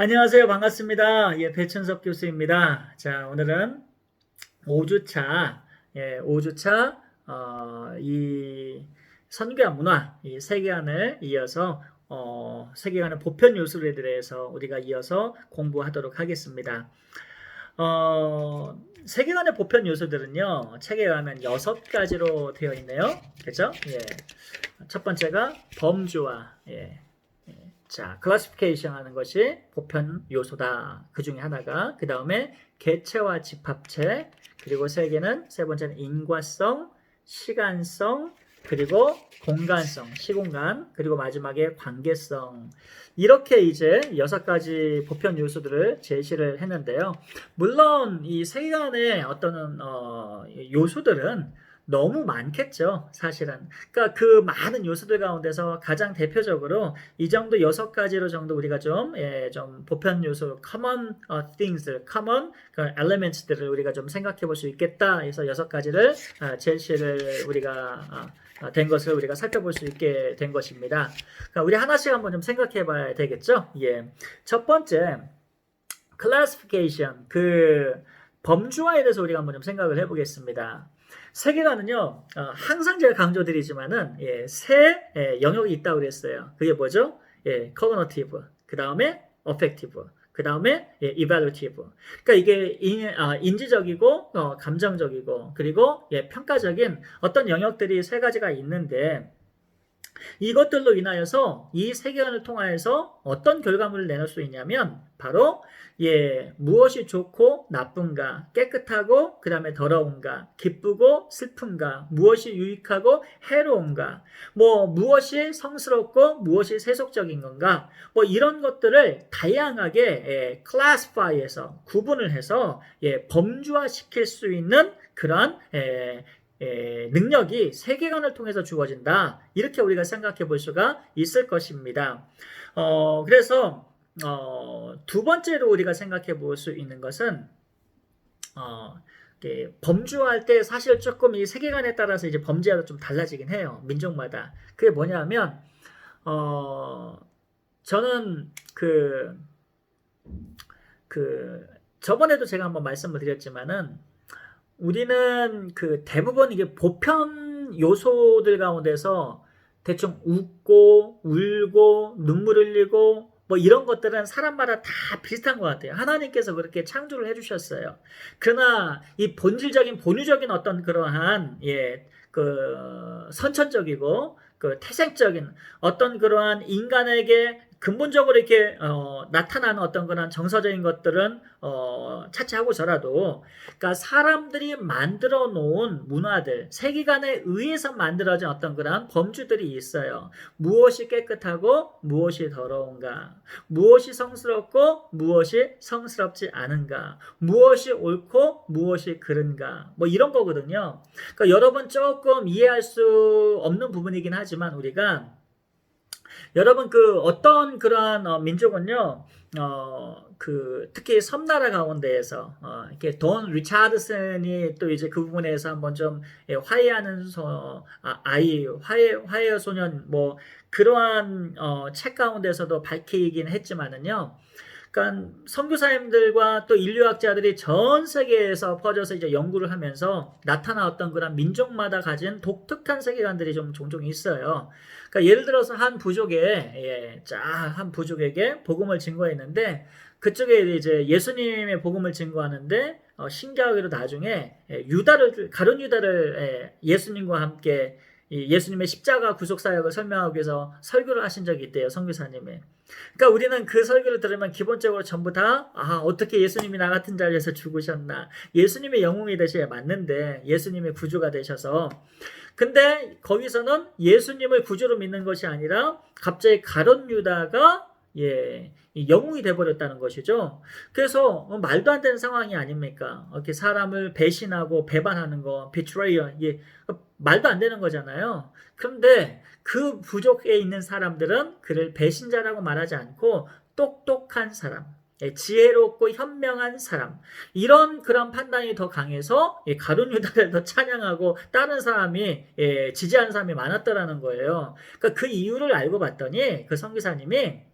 안녕하세요. 반갑습니다. 배춘석 교수입니다. 자, 오늘은 5주차, 5주차, 이 선교와 문화, 이 세계관을 이어서, 세계관의 보편 요소에 대해서 우리가 이어서 공부하도록 하겠습니다. 세계관의 보편 요소들은요, 책에 가면 6가지로 되어 있네요. 그죠? 첫 번째가 범주화, 자, 클래시피케이션 하는 것이 보편 요소다. 그 중에 하나가. 그 다음에 개체와 집합체. 그리고 세 번째는 인과성, 시간성, 그리고 공간성, 시공간. 그리고 마지막에 관계성. 이렇게 이제 6가지 보편 요소들을 제시를 했는데요. 물론 이 세계관의 어떤 요소들은 너무 많겠죠, 사실은. 그러니까 그 많은 요소들 가운데서 가장 대표적으로 이 정도 6가지로 정도 우리가 좀 보편 요소, common things, common elements들을 우리가 좀 생각해 볼 수 있겠다 해서 6가지를 제시를 우리가 된 것을 우리가 살펴볼 수 있게 된 것입니다. 그러니까 우리 하나씩 한번 좀 생각해 봐야 되겠죠? 첫 번째, classification, 그 범주화에 대해서 우리가 한번 좀 생각을 해 보겠습니다. 세계관은요, 항상 제가 강조드리지만은, 세 영역이 있다고 그랬어요. 그게 뭐죠? cognitive, 그 다음에 affective, 그 다음에 evaluative. 그러니까 이게 인지적이고, 감정적이고, 그리고 평가적인 어떤 영역들이 3가지가 있는데, 이것들로 인하여서 이 세계관을 통하여서 어떤 결과물을 내놓을 수 있냐면 바로 무엇이 좋고 나쁜가, 깨끗하고 그 다음에 더러운가, 기쁘고 슬픈가, 무엇이 유익하고 해로운가, 무엇이 성스럽고 무엇이 세속적인 건가, 이런 것들을 다양하게 classify해서 구분을 해서 범주화시킬 수 있는 그러한 능력이 세계관을 통해서 주어진다. 이렇게 우리가 생각해 볼 수가 있을 것입니다. 그래서 두 번째로 우리가 생각해 볼 수 있는 것은 범주화할 때 사실 조금 이 세계관에 따라서 이제 범죄가 좀 달라지긴 해요. 민족마다. 그게 뭐냐면 저는 저번에도 제가 한번 말씀을 드렸지만은 우리는 대부분 이게 보편 요소들 가운데서 대충 웃고 울고 눈물 흘리고 이런 것들은 사람마다 다 비슷한 것 같아요. 하나님께서 그렇게 창조를 해주셨어요. 그러나 이 본질적인 본유적인 어떤 그러한 선천적이고 태생적인 어떤 그러한 인간에게 근본적으로 이렇게 나타나는 어떤 그런 정서적인 것들은 차치하고서라도, 그러니까 사람들이 만들어 놓은 문화들, 세계관에 의해서 만들어진 어떤 그런 범주들이 있어요. 무엇이 깨끗하고 무엇이 더러운가, 무엇이 성스럽고 무엇이 성스럽지 않은가, 무엇이 옳고 무엇이 그른가, 이런 거거든요. 그러니까 여러분 조금 이해할 수 없는 부분이긴 하지만 우리가 여러분 어떤 그러한 민족은요, 특히 섬나라 가운데에서 이렇게 돈 리차드슨이 또 이제 그 부분에서 한번 좀 화해하는 아이, 화해 소년 그러한 책 가운데서도 밝히긴 했지만은요. 그러니까 선교사님들과 또 인류학자들이 전 세계에서 퍼져서 이제 연구를 하면서 나타나왔던 그런 민족마다 가진 독특한 세계관들이 좀 종종 있어요. 그러니까 예를 들어서 한 부족에게 복음을 증거했는데 그쪽에 이제 예수님의 복음을 증거하는데 신기하게도 나중에 가룟 유다를 예수님과 함께 예수님의 십자가 구속 사역을 설명하기 위해서 설교를 하신 적이 있대요, 선교사님이. 그러니까 우리는 그 설교를 들으면 기본적으로 전부 다 어떻게 예수님이 나 같은 자를 위해서 죽으셨나, 예수님의 영웅이 되셔야 맞는데 예수님의 구주가 되셔서, 근데 거기서는 예수님을 구주로 믿는 것이 아니라 갑자기 가룟 유다가 영웅이 돼버렸다는 것이죠. 그래서 말도 안 되는 상황이 아닙니까? 이렇게 사람을 배신하고 배반하는 거, betrayal, 말도 안 되는 거잖아요. 그런데 그 부족에 있는 사람들은 그를 배신자라고 말하지 않고 똑똑한 사람, 지혜롭고 현명한 사람, 이런 그런 판단이 더 강해서 가룟 유다를 더 찬양하고 다른 사람이 지지하는 사람이 많았더라는 거예요. 그러니까 그 이유를 알고 봤더니 그 선교사님이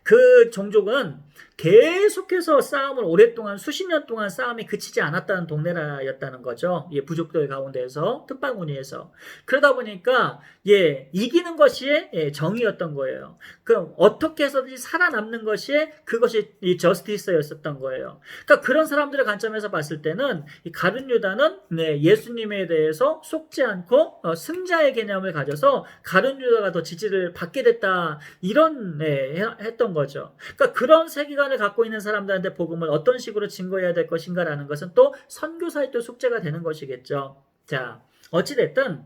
그 종족은 계속해서 싸움을 오랫동안 수십 년 동안 싸움이 그치지 않았다는 동네라였다는 거죠. 예, 부족들 가운데에서 틈바구니에서 그러다 보니까 예, 이기는 것이 예, 정의였던 거예요. 그럼 어떻게 해서든지 살아남는 것이 그것이 이 저스티스였었던 거예요. 그러니까 그런 사람들의 관점에서 봤을 때는 이 가룟 유다는 네, 예수님에 대해서 속지 않고 승자의 개념을 가져서 가룟 유다가 더 지지를 받게 됐다 이런 네, 했던 거죠. 그러니까 그런 세계관을 갖고 있는 사람들한테 복음을 어떤 식으로 증거해야 될 것인가라는 것은 또 선교사의 또 숙제가 되는 것이겠죠. 자, 어찌됐든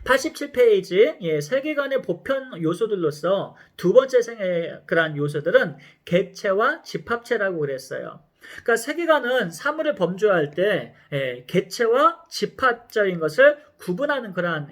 87페이지 예, 세계관의 보편 요소들로서 두 번째 세계관 요소들은 객체와 집합체라고 그랬어요. 그러니까 세계관은 사물을 범주할 때 객체와 집합적인 것을 구분하는 그러한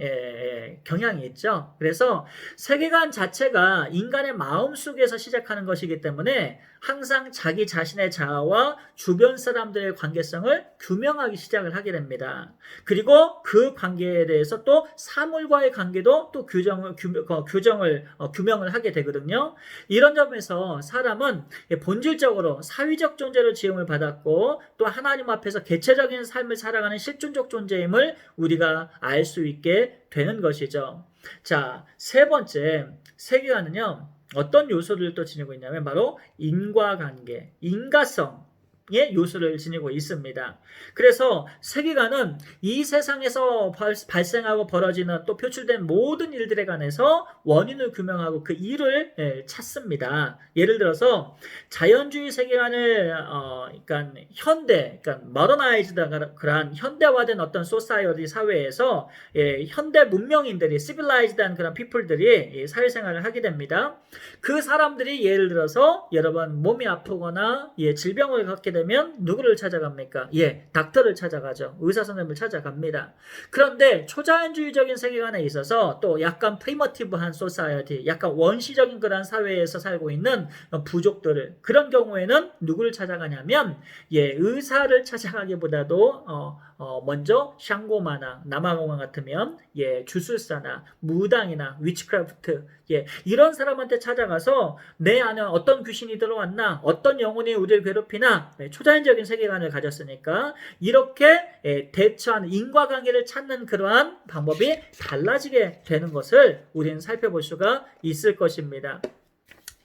경향이 있죠. 그래서 세계관 자체가 인간의 마음 속에서 시작하는 것이기 때문에 항상 자기 자신의 자아와 주변 사람들의 관계성을 규명하기 시작을 하게 됩니다. 그리고 그 관계에 대해서 또 사물과의 관계도 또 규명을 하게 되거든요. 이런 점에서 사람은 본질적으로 사회적 존재로 지음을 받았고 또 하나님 앞에서 개체적인 삶을 살아가는 실존적 존재임을 우리가 알 수 있게 되는 것이죠. 자, 세 번째 세계관은요. 어떤 요소들을 또 지니고 있냐면 바로 인과관계, 인가성의 요소를 지니고 있습니다. 그래서 세계관은 이 세상에서 발생하고 벌어지는 또 표출된 모든 일들에 관해서 원인을 규명하고 그 이유를 찾습니다. 예를 들어서 자연주의 세계관을 그러니까 그러니까 모더나이즈드 그런 현대화된 어떤 소사이어티 사회에서 현대 문명인들이 시빌라이즈드한 그런 피플들이 사회생활을 하게 됩니다. 그 사람들이 예를 들어서 여러분 몸이 아프거나 질병을 갖게 되면 누구를 찾아갑니까? 닥터를 찾아가죠. 의사 선생님을 찾아갑니다. 그런데 초자연주의적인 세계관에 있어서 또 약간 프리머티브한 소사이어티, 약간 원시적인 그런 사회에서 살고 있는 부족들을 그런 경우에는 누구를 찾아가냐면 의사를 찾아가기보다도 먼저 샹고마나 남아공화 같으면 주술사나 무당이나 위치크래프트 이런 사람한테 찾아가서 내 안에 어떤 귀신이 들어왔나 어떤 영혼이 우리를 괴롭히나 초자연적인 세계관을 가졌으니까 이렇게 대처하는 인과관계를 찾는 그러한 방법이 달라지게 되는 것을 우리는 살펴볼 수가 있을 것입니다.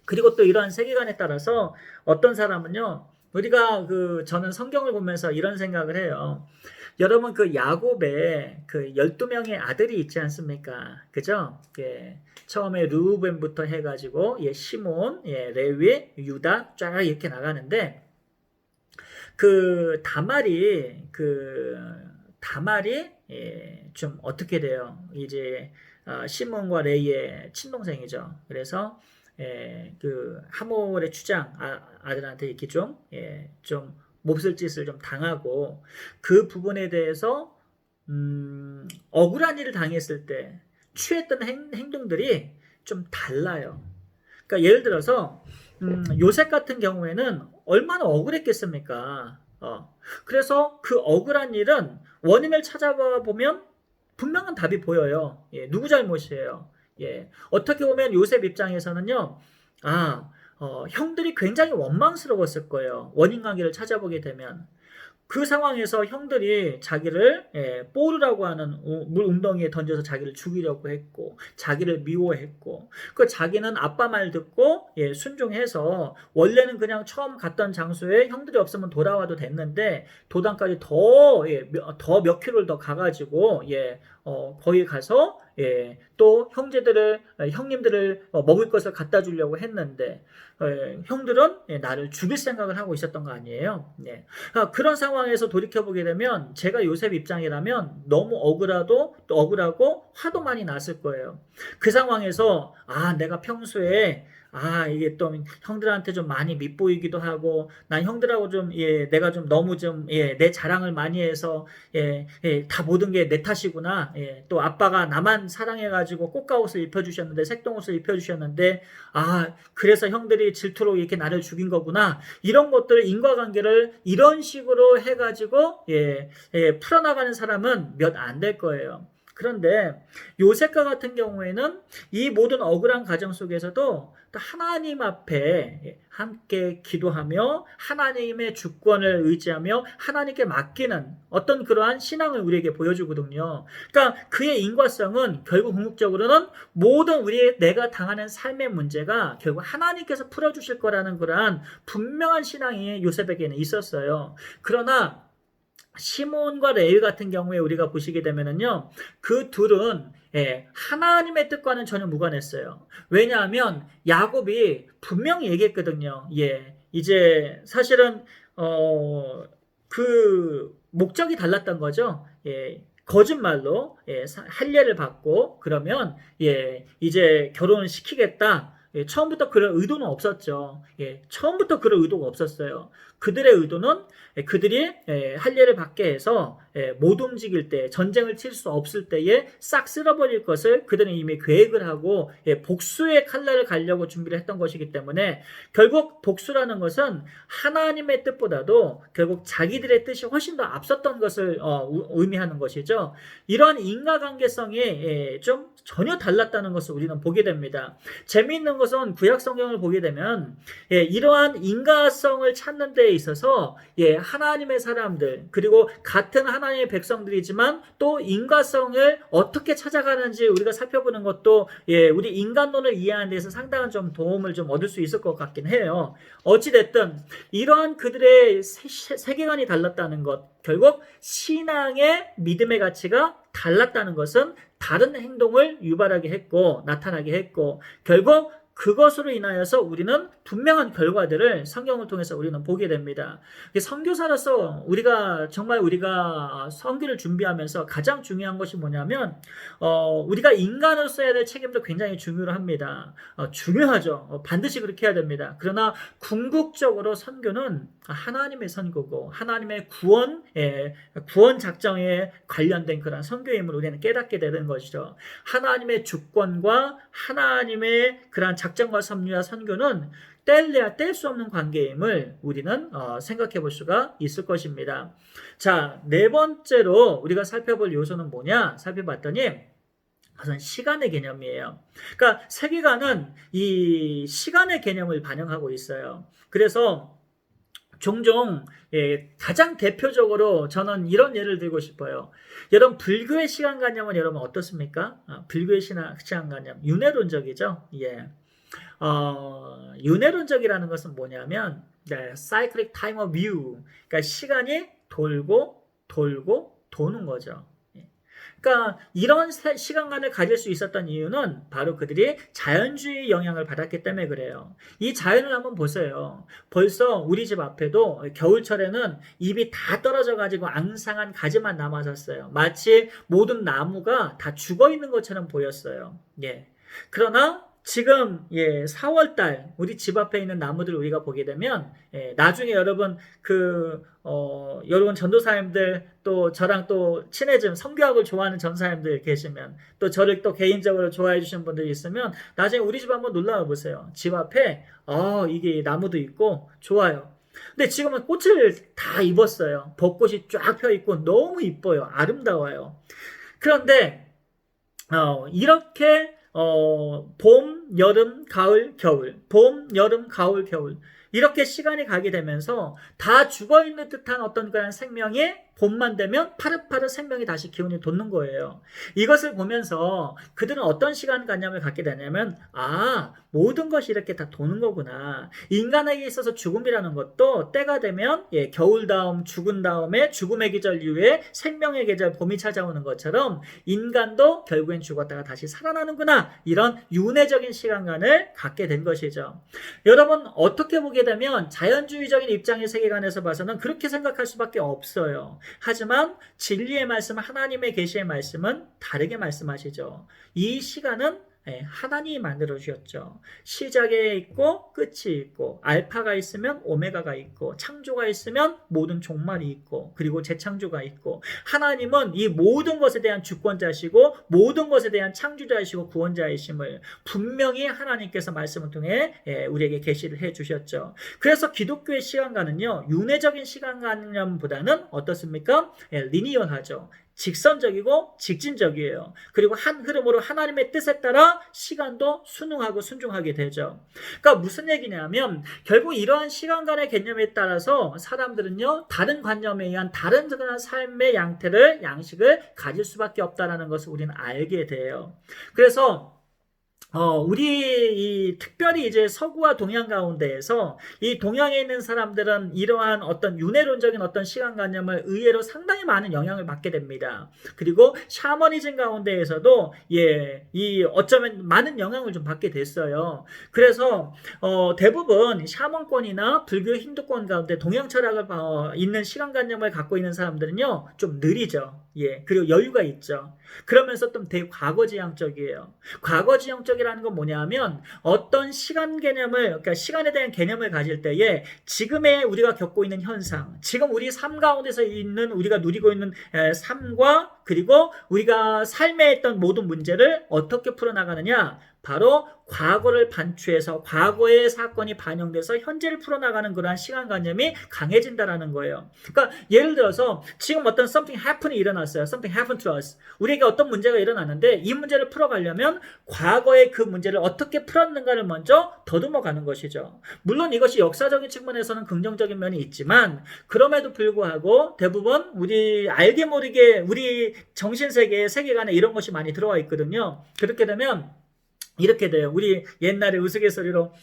그리고 또 이러한 세계관에 따라서 어떤 사람은요 우리가 저는 성경을 보면서 이런 생각을 해요. 여러분 그 야곱의 그 12명의 아들이 있지 않습니까? 그죠? 처음에 르우벤부터 해가지고 시몬, 레위, 유다 쫙 이렇게 나가는데 그 다말이 좀 어떻게 돼요? 이제 시몬과 레위의 친동생이죠. 그래서 그 하몰의 주장 아들한테 이렇게 좀 몹쓸 짓을 좀 당하고 그 부분에 대해서 억울한 일을 당했을 때 취했던 행동들이 좀 달라요. 그러니까 예를 들어서 요셉 같은 경우에는 얼마나 억울했겠습니까? 그래서 그 억울한 일은 원인을 찾아봐 보면 분명한 답이 보여요. 누구 잘못이에요? 어떻게 보면 요셉 입장에서는요. 형들이 굉장히 원망스러웠을 거예요. 원인 관계를 찾아보게 되면. 그 상황에서 형들이 자기를 뽀르라고 하는 물 웅덩이에 던져서 자기를 죽이려고 했고 자기를 미워했고 그 자기는 아빠 말 듣고 순종해서 원래는 그냥 처음 갔던 장소에 형들이 없으면 돌아와도 됐는데 도당까지 더 몇 킬로를 더 가가지고 거기 가서 또 형님들을 먹을 것을 갖다 주려고 했는데 형들은 나를 죽일 생각을 하고 있었던 거 아니에요. 그런 상황에서 돌이켜보게 되면 제가 요셉 입장이라면 너무 억울하고 화도 많이 났을 거예요. 그 상황에서 내가 평소에 이게 또 형들한테 좀 많이 밉보이기도 하고 난 형들하고 좀 내가 좀 너무 좀 내 자랑을 많이 해서 다 모든 게 내 탓이구나. 또 아빠가 나만 사랑해가지고 꽃가옷을 입혀주셨는데 색동옷을 입혀주셨는데 그래서 형들이 질투로 이렇게 나를 죽인 거구나. 이런 것들 인과관계를 이런 식으로 해가지고 풀어나가는 사람은 몇 안 될 거예요. 그런데 요셉과 같은 경우에는 이 모든 억울한 과정 속에서도 또 하나님 앞에 함께 기도하며 하나님의 주권을 의지하며 하나님께 맡기는 어떤 그러한 신앙을 우리에게 보여주거든요. 그러니까 그의 인과성은 결국 궁극적으로는 모든 내가 당하는 삶의 문제가 결국 하나님께서 풀어주실 거라는 그러한 분명한 신앙이 요셉에게는 있었어요. 그러나 시몬과 레위 같은 경우에 우리가 보시게 되면은요, 그 둘은 하나님의 뜻과는 전혀 무관했어요. 왜냐하면 야곱이 분명히 얘기했거든요. 이제 사실은 그 목적이 달랐던 거죠. 거짓말로 할례를 받고 그러면 이제 결혼을 시키겠다. 처음부터 그런 의도는 없었죠. 처음부터 그런 의도가 없었어요. 그들의 의도는 그들이 할례를 받게 해서 못 움직일 때, 전쟁을 칠 수 없을 때에 싹 쓸어버릴 것을 그들은 이미 계획을 하고 복수의 칼날을 가려고 준비를 했던 것이기 때문에 결국 복수라는 것은 하나님의 뜻보다도 결국 자기들의 뜻이 훨씬 더 앞섰던 것을 의미하는 것이죠. 이러한 인과관계성이 좀 전혀 달랐다는 것을 우리는 보게 됩니다. 재미있는 것은 구약 성경을 보게 되면 이러한 인과성을 찾는 데 있어서 하나님의 사람들 그리고 같은 하나님의 백성들이지만 또 인과성을 어떻게 찾아가는지 우리가 살펴보는 것도 우리 인간론을 이해하는 데서 상당한 좀 도움을 좀 얻을 수 있을 것 같긴 해요. 어찌됐든 이러한 그들의 세계관이 달랐다는 것, 결국 신앙의 믿음의 가치가 달랐다는 것은 다른 행동을 유발하게 했고 나타나게 했고 결국 그것으로 인하여서 우리는 분명한 결과들을 성경을 통해서 우리는 보게 됩니다. 선교사로서 우리가 선교를 준비하면서 가장 중요한 것이 뭐냐면 우리가 인간으로서 해야 될 책임도 굉장히 중요합니다. 중요하죠. 반드시 그렇게 해야 됩니다. 그러나 궁극적으로 선교는 하나님의 선교고 하나님의 구원 작정에 관련된 그런 선교임을 우리는 깨닫게 되는 것이죠. 하나님의 주권과 하나님의 그런 작정과 섭리와 선교는 뗄래야 뗄 수 없는 관계임을 우리는 생각해 볼 수가 있을 것입니다. 자, 네 번째로 우리가 살펴볼 요소는 뭐냐? 살펴봤더니 우선 시간의 개념이에요. 그러니까 세계관은 이 시간의 개념을 반영하고 있어요. 그래서 종종 가장 대표적으로 저는 이런 예를 들고 싶어요. 여러분 불교의 시간관념은 여러분 어떻습니까? 불교의 시간관념 윤회론적이죠. 윤회론적이라는 것은 뭐냐면 cyclic time of view, 그러니까 시간이 돌고 도는 거죠. 그러니까 이런 시간관을 가질 수 있었던 이유는 바로 그들이 자연주의 영향을 받았기 때문에 그래요. 이 자연을 한번 보세요. 벌써 우리 집 앞에도 겨울철에는 잎이 다 떨어져 가지고 앙상한 가지만 남아졌어요. 마치 모든 나무가 다 죽어 있는 것처럼 보였어요. 그러나 지금 4월달 우리 집 앞에 있는 나무들 우리가 보게 되면 나중에 여러분 여러분 전도사님들 또 저랑 또 친해진 성교학을 좋아하는 전사님들 계시면 또 저를 또 개인적으로 좋아해 주시는 분들이 있으면 나중에 우리 집 한번 놀러와 보세요. 집 앞에 이게 나무도 있고 좋아요. 근데 지금은 꽃을 다 입었어요. 벚꽃이 쫙 펴 있고 너무 이뻐요. 아름다워요. 그런데 이렇게 봄, 여름, 가을, 겨울, 봄, 여름, 가을, 겨울 이렇게 시간이 가게 되면서 다 죽어있는 듯한 어떤 그런 생명이 봄만 되면 파릇파릇 생명이 다시 기운이 돋는 거예요. 이것을 보면서 그들은 어떤 시간관념을 갖게 되냐면 모든 것이 이렇게 다 도는 거구나. 인간에게 있어서 죽음이라는 것도 때가 되면 겨울 다음 죽은 다음에 죽음의 계절 이후에 생명의 계절 봄이 찾아오는 것처럼 인간도 결국엔 죽었다가 다시 살아나는구나. 이런 윤회적인 시간관을 갖게 된 것이죠. 여러분 어떻게 보게 되면 자연주의적인 입장의 세계관에서 봐서는 그렇게 생각할 수밖에 없어요. 하지만 진리의 말씀, 하나님의 계시의 말씀은 다르게 말씀하시죠. 이 시간은 하나님이 만들어 주셨죠. 시작에 있고 끝이 있고 알파가 있으면 오메가가 있고 창조가 있으면 모든 종말이 있고 그리고 재창조가 있고 하나님은 이 모든 것에 대한 주권자시고 모든 것에 대한 창조자이시고 구원자이심을 분명히 하나님께서 말씀을 통해 우리에게 계시를 해 주셨죠. 그래서 기독교의 시간관은요 윤회적인 시간관념보다는 어떻습니까? 리니어하죠. 직선적이고 직진적이에요. 그리고 한 흐름으로 하나님의 뜻에 따라 시간도 순응하고 순종하게 되죠. 그러니까 무슨 얘기냐면 결국 이러한 시간간의 개념에 따라서 사람들은요 다른 관념에 의한 다른 그런 삶의 양식을 가질 수밖에 없다라는 것을 우리는 알게 돼요. 그래서 우리 특별히 이제 서구와 동양 가운데에서 이 동양에 있는 사람들은 이러한 어떤 윤회론적인 어떤 시간관념을 의외로 상당히 많은 영향을 받게 됩니다. 그리고 샤머니즘 가운데에서도 이 어쩌면 많은 영향을 좀 받게 됐어요. 그래서 대부분 샤먼권이나 불교 힌두권 가운데 동양 철학을 있는 시간관념을 갖고 있는 사람들은요 좀 느리죠. 그리고 여유가 있죠. 그러면서 좀 되게 과거지향적이에요. 과거지향적이라는 건 뭐냐면 어떤 시간 개념을, 그러니까 시간에 대한 개념을 가질 때에 지금의 우리가 겪고 있는 현상, 지금 우리 삶 가운데서 있는 우리가 누리고 있는 삶과 그리고 우리가 삶에 있던 모든 문제를 어떻게 풀어나가느냐, 바로 과거를 반추해서 과거의 사건이 반영돼서 현재를 풀어나가는 그러한 시간관념이 강해진다라는 거예요. 그러니까 예를 들어서 지금 어떤 something happen이 일어났어요. something happened to us. 우리에게 어떤 문제가 일어났는데 이 문제를 풀어가려면 과거의 그 문제를 어떻게 풀었는가를 먼저 더듬어 가는 것이죠. 물론 이것이 역사적인 측면에서는 긍정적인 면이 있지만 그럼에도 불구하고 대부분 우리 알게 모르게 우리 정신세계 세계관에 이런 것이 많이 들어와 있거든요. 그렇게 되면 이렇게 돼요. 우리 옛날에 우스갯소리로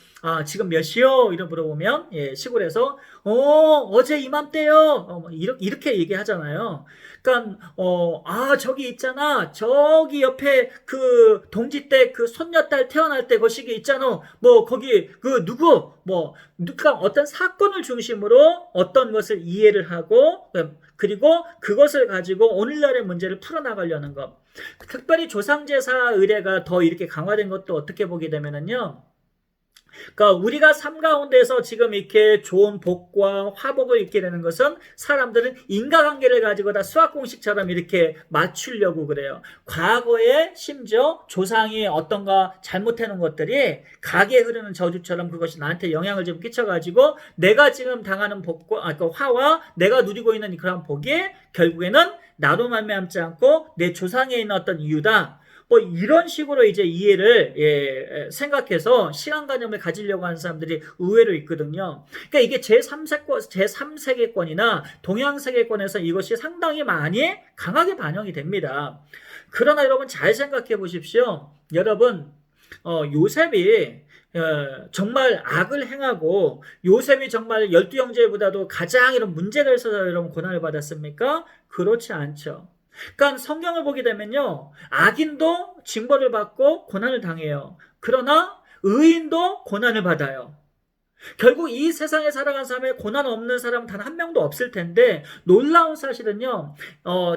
지금 몇 시요? 이런 물어보면 시골에서 어제 이맘때요. 이렇게 얘기하잖아요. 그러니까 저기 있잖아. 저기 옆에 그 동지 때 그 손녀딸 태어날 때 거시기 있잖아. 뭐 거기 그 누구 그러니까 어떤 사건을 중심으로 어떤 것을 이해를 하고 그리고 그것을 가지고 오늘날의 문제를 풀어나가려는 것. 특별히 조상제사 의례가 더 이렇게 강화된 것도 어떻게 보게 되면은요. 그러니까 우리가 삶 가운데서 지금 이렇게 좋은 복과 화복을 입게 되는 것은 사람들은 인과관계를 가지고 다 수학 공식처럼 이렇게 맞추려고 그래요. 과거에 심지어 조상이 어떤가 잘못해놓은 것들이 가게 흐르는 저주처럼 그것이 나한테 영향을 좀 끼쳐가지고 내가 지금 당하는 복과 그 화와 내가 누리고 있는 그런 복이 결국에는 나로 말미암지 않고 내 조상에 있는 어떤 이유다. 이런 식으로 이제 이해를 생각해서 시간관념을 가지려고 하는 사람들이 의외로 있거든요. 그러니까 이게 제3세계권이나 동양세계권에서 이것이 상당히 많이 강하게 반영이 됩니다. 그러나 여러분 잘 생각해 보십시오. 여러분 요셉이 정말 악을 행하고 요셉이 정말 12형제보다도 가장 이런 문제가 있어서 여러분 고난을 받았습니까? 그렇지 않죠. 그러니까 성경을 보게 되면요. 악인도 징벌을 받고 고난을 당해요. 그러나 의인도 고난을 받아요. 결국 이 세상에 살아간 사람에 고난 없는 사람 단 한 명도 없을 텐데 놀라운 사실은요.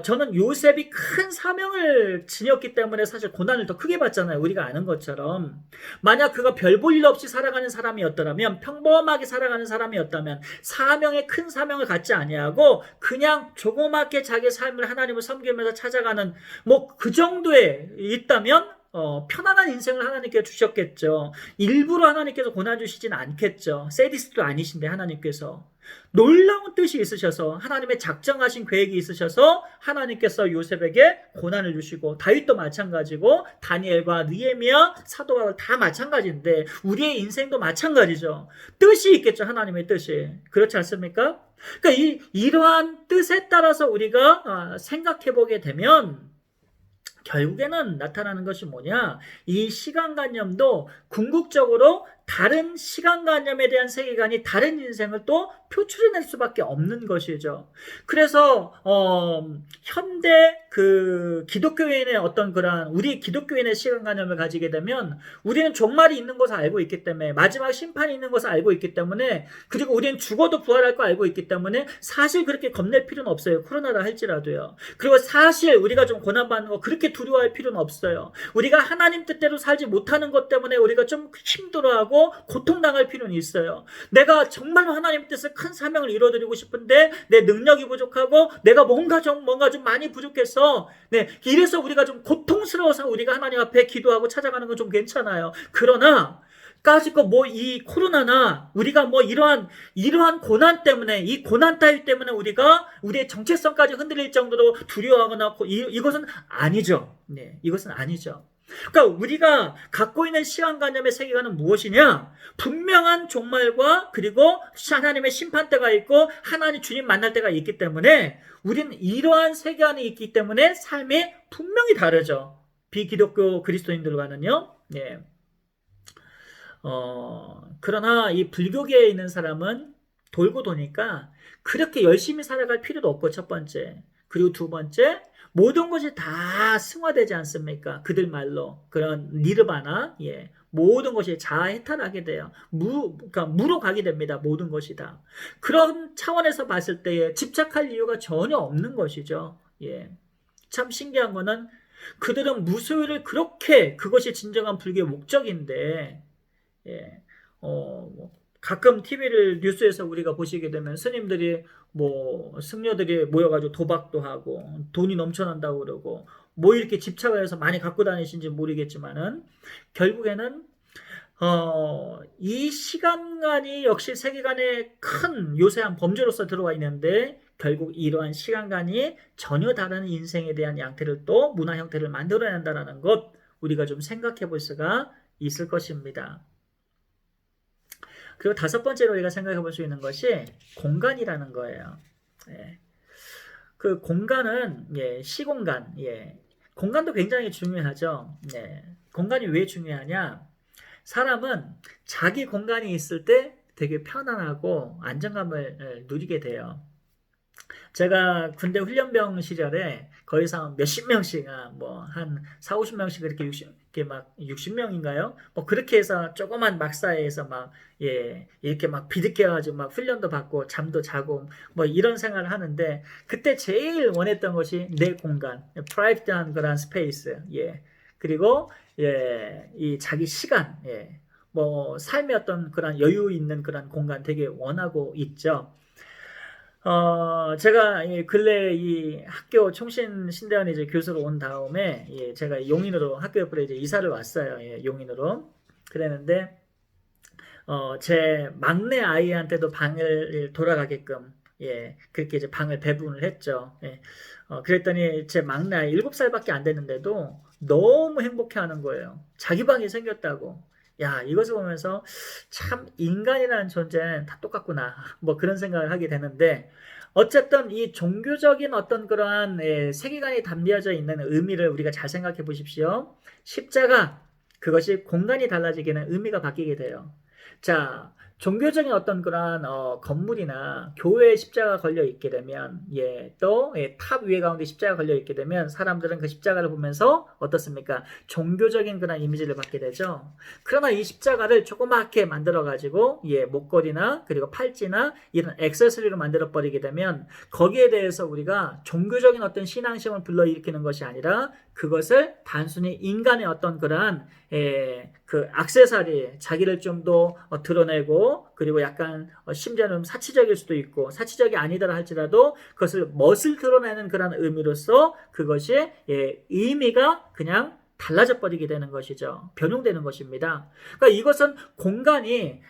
저는 요셉이 큰 사명을 지녔기 때문에 사실 고난을 더 크게 받잖아요. 우리가 아는 것처럼. 만약 그가 별 볼 일 없이 살아가는 사람이었더라면 평범하게 살아가는 사람이었다면 사명의 큰 사명을 갖지 아니하고 그냥 조그맣게 자기 삶을 하나님을 섬기면서 찾아가는 그 정도에 있다면 편안한 인생을 하나님께서 주셨겠죠. 일부러 하나님께서 고난 주시진 않겠죠. 세디스트도 아니신데 하나님께서. 놀라운 뜻이 있으셔서 하나님의 작정하신 계획이 있으셔서 하나님께서 요셉에게 고난을 주시고 다윗도 마찬가지고 다니엘과 느헤미야 사도가 다 마찬가지인데 우리의 인생도 마찬가지죠. 뜻이 있겠죠. 하나님의 뜻이. 그렇지 않습니까? 그러니까 이러한 뜻에 따라서 우리가 생각해보게 되면 결국에는 나타나는 것이 뭐냐? 이 시간관념도 궁극적으로 다른 시간관념에 대한 세계관이 다른 인생을 또 표출해낼 수밖에 없는 것이죠. 그래서 현대 그 기독교인의 어떤 그런 우리 기독교인의 시간관념을 가지게 되면 우리는 종말이 있는 것을 알고 있기 때문에 마지막 심판이 있는 것을 알고 있기 때문에 그리고 우리는 죽어도 부활할 거 알고 있기 때문에 사실 그렇게 겁낼 필요는 없어요. 코로나라 할지라도요. 그리고 사실 우리가 좀 고난받는 거 그렇게 두려워할 필요는 없어요. 우리가 하나님 뜻대로 살지 못하는 것 때문에 우리가 좀 힘들어하고 고통당할 필요는 있어요. 내가 정말로 하나님 뜻을 큰 사명을 이뤄드리고 싶은데 내 능력이 부족하고 내가 뭔가 좀 많이 부족해서 이래서 우리가 좀 고통스러워서 우리가 하나님 앞에 기도하고 찾아가는 건 좀 괜찮아요. 그러나 까짓거 뭐 이 코로나나 우리가 뭐 이러한 고난 때문에 이 고난 따위 때문에 우리가 우리의 정체성까지 흔들릴 정도로 두려워하거나 이것은 아니죠. 네, 이것은 아니죠. 그러니까 우리가 갖고 있는 시간관념의 세계관은 무엇이냐? 분명한 종말과 그리고 하나님의 심판대가 있고 하나님 주님 만날 때가 있기 때문에 우리는 이러한 세계관이 있기 때문에 삶이 분명히 다르죠. 비기독교 그리스도인들과는요. 예. 그러나 이 불교계에 있는 사람은 돌고 도니까 그렇게 열심히 살아갈 필요도 없고, 첫 번째. 그리고 두 번째, 모든 것이 다 승화되지 않습니까? 그들 말로. 그런 니르바나, 예. 모든 것이 자아해탈하게 돼요. 그러니까 무로 가게 됩니다. 모든 것이 다. 그런 차원에서 봤을 때에 집착할 이유가 전혀 없는 것이죠. 예. 참 신기한 거는 그들은 무소유를 그렇게, 그것이 진정한 불교의 목적인데, 예. 가끔 TV를 뉴스에서 우리가 보시게 되면 스님들이 뭐 승려들이 모여가지고 도박도 하고 돈이 넘쳐난다고 그러고 뭐 이렇게 집착을 해서 많이 갖고 다니신지 모르겠지만은 결국에는 이 시간관이 역시 세계관의 큰 요새한 범죄로서 들어와 있는데 결국 이러한 시간관이 전혀 다른 인생에 대한 양태를 또 문화 형태를 만들어낸다는 것 우리가 좀 생각해 볼 수가 있을 것입니다. 그리고 다섯 번째로 우리가 생각해 볼 수 있는 것이 공간이라는 거예요. 예. 그 공간은 시공간, 공간도 굉장히 중요하죠. 공간이 왜 중요하냐? 사람은 자기 공간이 있을 때 되게 편안하고 안정감을 누리게 돼요. 제가 군대 훈련병 시절에 거기서 몇십 명씩, 뭐, 한 4, 50명씩 그렇게 이렇게 막 60명인가요? 뭐, 그렇게 해서 조그만 막사에서 막, 이렇게 막 비득해가지고 막 훈련도 받고 잠도 자고 뭐 이런 생활을 하는데, 그때 제일 원했던 것이 내 공간, 프라이빗한 그런 스페이스, 그리고, 이 자기 시간, 뭐, 삶의 어떤 그런 여유 있는 그런 공간 되게 원하고 있죠. 제가 근래 이 학교 총신 신대원에 이제 교수로 온 다음에 제가 용인으로 학교 옆으로 이제 이사를 왔어요. 용인으로. 그랬는데 제 막내 아이한테도 방을 돌아가게끔 그렇게 이제 방을 배분을 했죠. 그랬더니 제 막내 아이 7살밖에 안 됐는데도 너무 행복해하는 거예요. 자기 방이 생겼다고. 야, 이것을 보면서 참 인간이라는 존재는 다 똑같구나. 뭐 그런 생각을 하게 되는데 어쨌든 이 종교적인 어떤 그러한 세계관이 담겨져 있는 의미를 우리가 잘 생각해 보십시오. 십자가, 그것이 공간이 달라지기는 의미가 바뀌게 돼요. 자, 종교적인 어떤 그러한 건물이나 교회에 십자가 걸려 있게 되면 또 탑 위에 가운데 십자가 걸려 있게 되면 사람들은 그 십자가를 보면서 어떻습니까? 종교적인 그런 이미지를 받게 되죠. 그러나 이 십자가를 조그맣게 만들어 가지고 목걸이나 그리고 팔찌나 이런 액세서리로 만들어 버리게 되면 거기에 대해서 우리가 종교적인 어떤 신앙심을 불러일으키는 것이 아니라 그것을 단순히 인간의 어떤 그러한 그 액세서리, 자기를 좀 더 드러내고 그리고 약간 심지어는 사치적일 수도 있고 사치적이 아니더라 할지라도 그것을 멋을 드러내는 그런 의미로서 그것이 의미가 그냥 달라져 버리게 되는 것이죠. 변형되는 것입니다. 그러니까 이것은 공간이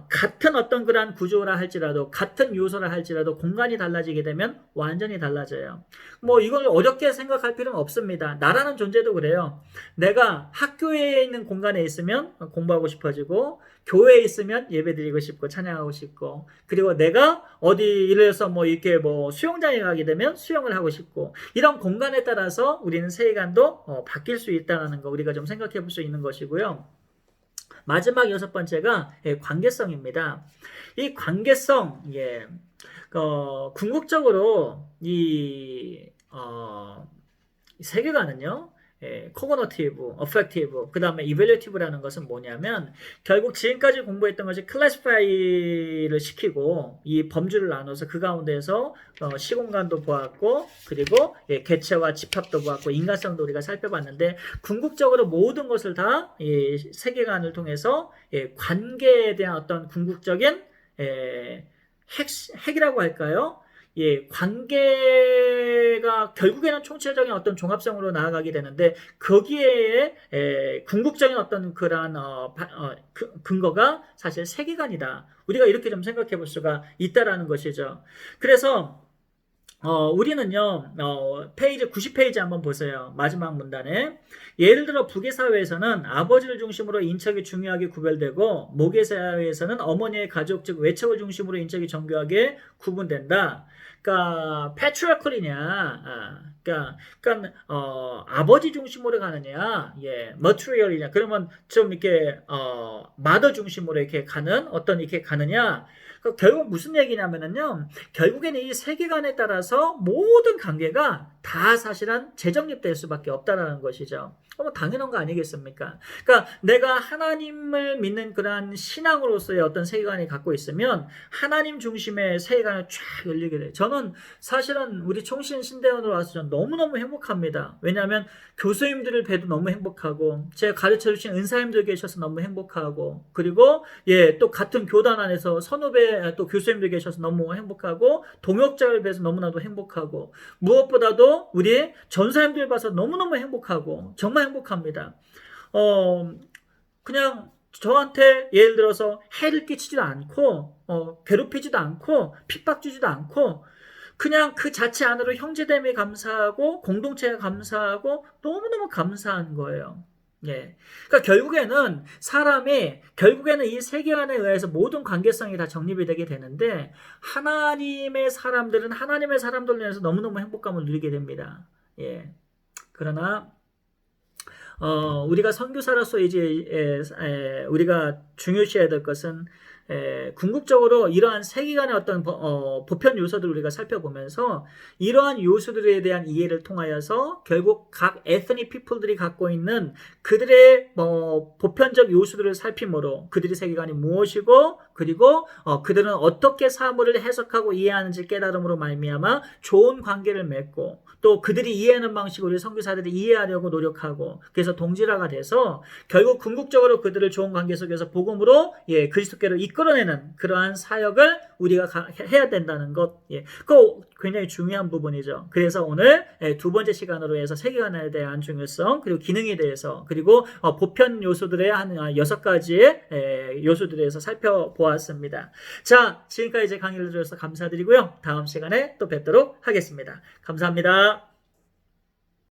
같은 어떤 그러한 구조라 할지라도 같은 요소라 할지라도 공간이 달라지게 되면 완전히 달라져요. 뭐 이걸 어렵게 생각할 필요는 없습니다. 나라는 존재도 그래요. 내가 학교에 있는 공간에 있으면 공부하고 싶어지고 교회에 있으면 예배드리고 싶고 찬양하고 싶고 그리고 내가 어디 이래서 뭐 이렇게 뭐 수영장에 가게 되면 수영을 하고 싶고 이런 공간에 따라서 우리는 세계관도 바뀔 수 있다는 거 우리가 좀 생각해 볼 수 있는 것이고요. 마지막 여섯 번째가 관계성입니다. 이 관계성, 궁극적으로 이 세계관은요. 코그니티브, 어펙티브, 그 다음에 이밸리티브라는 것은 뭐냐면 결국 지금까지 공부했던 것이 클래시파이를 시키고 이 범주를 나눠서 그 가운데에서 시공간도 보았고 그리고 개체와 집합도 보았고 인간성도 우리가 살펴봤는데 궁극적으로 모든 것을 다 세계관을 통해서 관계에 대한 어떤 궁극적인 핵이라고 할까요? 예, 관계가 결국에는 총체적인 어떤 종합성으로 나아가게 되는데 거기에 궁극적인 어떤 그러한 근거가 사실 세계관이다. 우리가 이렇게 좀 생각해 볼 수가 있다라는 것이죠. 그래서 우리는요, 페이지 90페이지 한번 보세요. 마지막 문단에. 예를 들어 북의 사회에서는 아버지를 중심으로 인척이 중요하게 구별되고 목의 사회에서는 어머니의 가족 즉 외척을 중심으로 인척이 정교하게 구분된다. 그러니까 patriarchal이냐, 그러니까 아버지 중심으로 가느냐, 예, material이냐. 그러면 좀 이렇게 mother 중심으로 이렇게 가는 어떤 이렇게 가느냐. 결국 무슨 얘기냐면은요. 결국에는 이 세계관에 따라서 모든 관계가 다 사실은 재정립될 수밖에 없다라는 것이죠. 당연한 거 아니겠습니까? 그러니까 내가 하나님을 믿는 그러한 신앙으로서의 어떤 세계관이 갖고 있으면 하나님 중심의 세계관을 쫙 열리게 돼요. 저는 사실은 우리 총신 신대원으로 와서 저는 너무너무 행복합니다. 왜냐하면 교수님들을 뵈도 너무 행복하고 제가 가르쳐주신 은사님들 계셔서 너무 행복하고 그리고 예, 또 같은 교단 안에서 선후배 또 교수님들 계셔서 너무 행복하고 동역자를 뵈서 너무나도 행복하고 무엇보다도 우리 전사님들 봐서 너무너무 행복하고 정말 행복합니다. 그냥 저한테 예를 들어서 해를 끼치지도 않고 괴롭히지도 않고 핍박 주지도 않고 그냥 그 자체 안으로 형제됨이 감사하고 공동체가 감사하고 너무너무 감사한 거예요. 예. 그러니까 결국에는 사람이 결국에는 이 세계관에 의해서 모든 관계성이 다 정립이 되게 되는데 하나님의 사람들은 하나님의 사람들로 인해서 너무너무 행복감을 누리게 됩니다. 예. 그러나 우리가 선교사로서 이제 우리가 중요시해야 될 것은 궁극적으로 이러한 세계관의 어떤 보편 요소들을 우리가 살펴보면서 이러한 요소들에 대한 이해를 통하여서 결국 각 에스닉 피플들이 갖고 있는 그들의 보편적 요소들을 살핌으로 그들의 세계관이 무엇이고 그리고 그들은 어떻게 사물을 해석하고 이해하는지 깨달음으로 말미암아 좋은 관계를 맺고 또 그들이 이해하는 방식으로 우리 선교사들이 이해하려고 노력하고 그래서 동질화가 돼서 결국 궁극적으로 그들을 좋은 관계 속에서 복음으로 예, 그리스도께로 이끌어내는 그러한 사역을 우리가 해야 된다는 것. 예, 그거 굉장히 중요한 부분이죠. 그래서 오늘 두 번째 시간으로 해서 세계관에 대한 중요성 그리고 기능에 대해서 그리고 보편 요소들의 한 6가지의 요소들에 대해서 살펴보았습니다. 자, 지금까지 제 강의를 들어주셔서 감사드리고요. 다음 시간에 또 뵙도록 하겠습니다. 감사합니다.